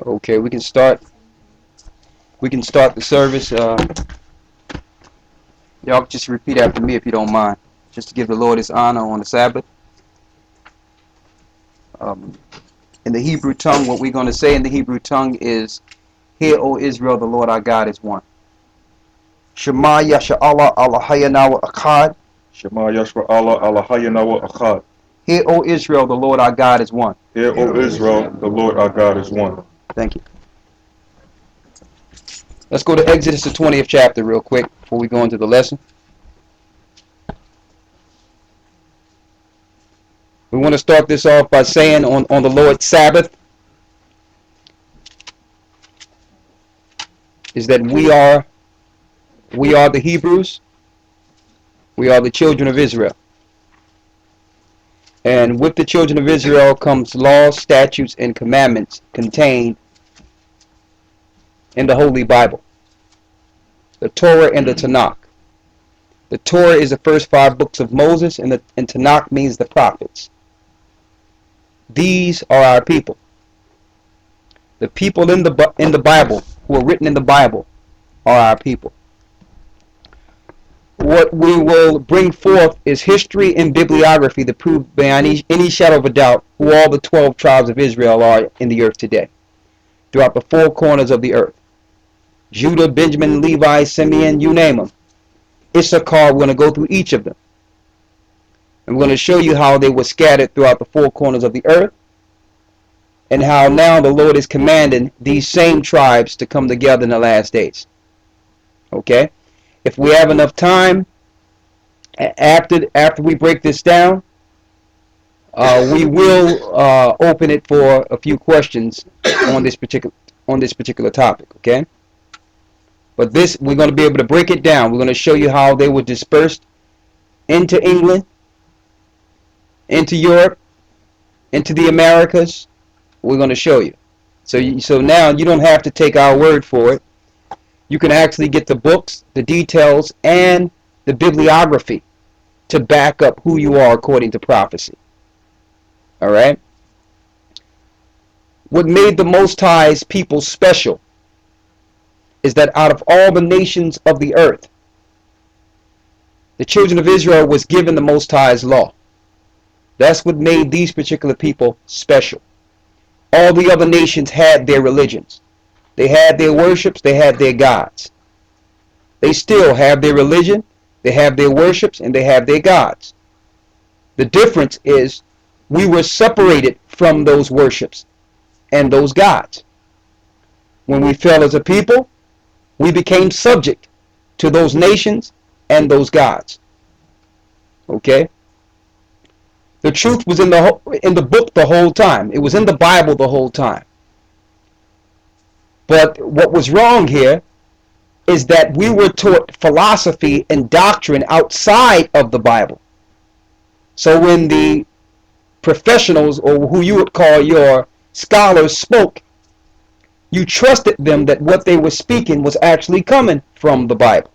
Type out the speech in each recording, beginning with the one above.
Okay, we can start. We can start the service. Y'all just repeat after me if you don't mind, just to give the Lord His honor on the Sabbath. Um, in the Hebrew tongue, what we're going to say in the Hebrew tongue is, "Hear, O Israel, the Lord our God is one." Shema Yasha Allah Allahayana wa Akkad. Shema Yashra Allah Allahayana wa Achad. Hear, O Israel, the Lord our God is one. Hear, O Israel, the Lord our God is one. Thank you. Let's go to Exodus, the 20th chapter real quick before we go into the lesson. We want to start this off by saying on the Lord's Sabbath is that we are the Hebrews. We are the children of Israel. And with the children of Israel comes laws, statutes, and commandments contained in the Holy Bible, the Torah and the Tanakh. The Torah is the first 5 books of Moses, and Tanakh means the prophets. These are our people. The people in the Bible, who are written in the Bible, are our people. What we will bring forth is history and bibliography to prove beyond any shadow of a doubt who all the 12 tribes of Israel are in the earth today, throughout the 4 corners of the earth. Judah, Benjamin, Levi, Simeon, you name them. Issachar, we're going to go through each of them. And we're going to show you how they were scattered throughout the 4 corners of the earth, and how now the Lord is commanding these same tribes to come together in the last days. Okay? If we have enough time, after we break this down, we will open it for a few questions on this particular topic. Okay? But this, we're going to be able to break it down. We're going to show you how they were dispersed into England, into Europe, into the Americas. We're going to show you. So now you don't have to take our word for it. You can actually get the books, the details, and the bibliography to back up who you are according to prophecy. All right? What made the Most High's people special is that out of all the nations of the earth, the children of Israel was given the Most High's law. That's what made these particular people special. All the other nations had their religions. They had their worships, they had their gods. They still have their religion, they have their worships, and they have their gods. The difference is we were separated from those worships and those gods. When we fell as a people, we became subject to those nations and those gods. Okay? The truth was in the book the whole time. It was in the Bible the whole time. But what was wrong here is that we were taught philosophy and doctrine outside of the Bible. So when the professionals, or who you would call your scholars, spoke, you trusted them that what they were speaking was actually coming from the Bible.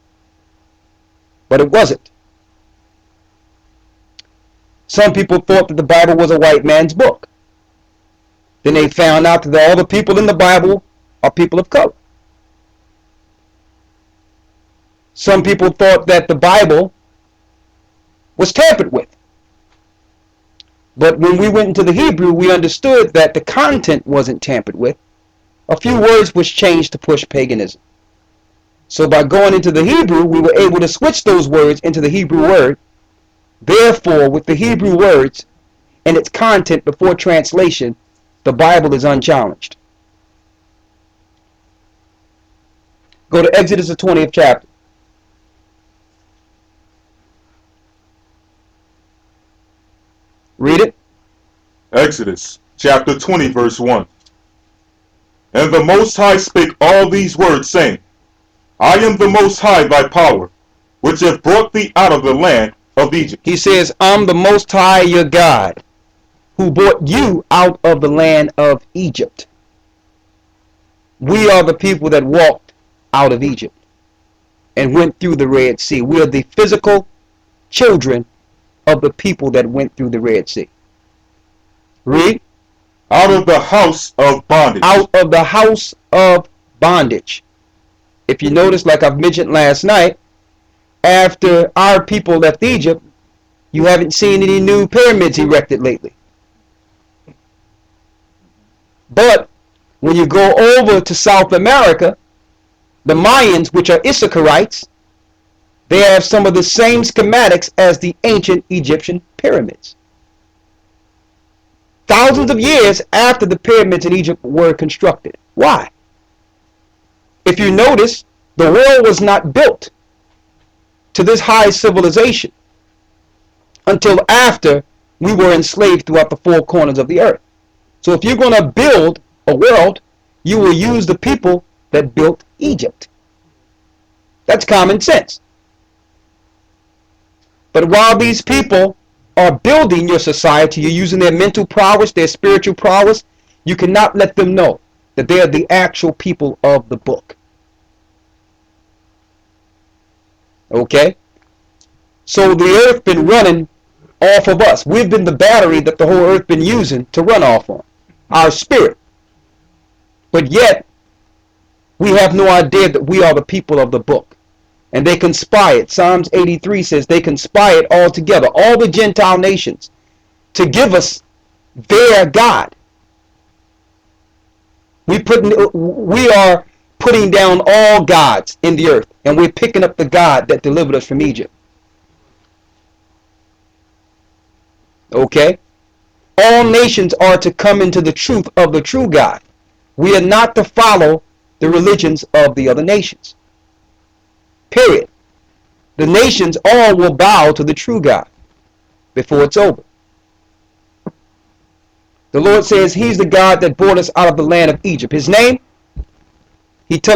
But it wasn't. Some people thought that the Bible was a white man's book. Then they found out that all the people in the Bible are people of color. Some people thought that the Bible was tampered with. But when we went into the Hebrew, we understood that the content wasn't tampered with. A few words was changed to push paganism. So by going into the Hebrew, we were able to switch those words into the Hebrew word. Therefore, with the Hebrew words and its content before translation, the Bible is unchallenged. Go to Exodus, the 20th chapter. Read it. Exodus chapter 20 verse 1. And the Most High spake all these words, saying, I am the Most High thy power, which have brought thee out of the land of Egypt. He says, I'm the Most High your God, who brought you out of the land of Egypt. We are the people that walked out of Egypt and went through the Red Sea. We are the physical children of the people that went through the Red Sea. Read. Out of the house of bondage. Out of the house of bondage. If you notice, like I've mentioned last night, after our people left Egypt, you haven't seen any new pyramids erected lately. But when you go over to South America, the Mayans, which are Issacharites, they have some of the same schematics as the ancient Egyptian pyramids. Thousands of years after the pyramids in Egypt were constructed. Why? If you notice, the world was not built to this high civilization until after we were enslaved throughout the four corners of the earth. So if you're going to build a world, you will use the people that built Egypt. That's common sense. But while these people are building your society, you're using their mental prowess, their spiritual prowess, you cannot let them know that they are the actual people of the book. Okay? So the earth been running off of us. We've been the battery that the whole earth been using to run off on. Our spirit. But yet, we have no idea that we are the people of the book. And they conspired. Psalms 83 says they conspired all together, all the Gentile nations, to give us their God. We are putting down all gods in the earth, and we're picking up the God that delivered us from Egypt. Okay? All nations are to come into the truth of the true God. We are not to follow the religions of the other nations. Period. The nations all will bow to the true God before it's over. The Lord says he's the God that brought us out of the land of Egypt. His name? He tells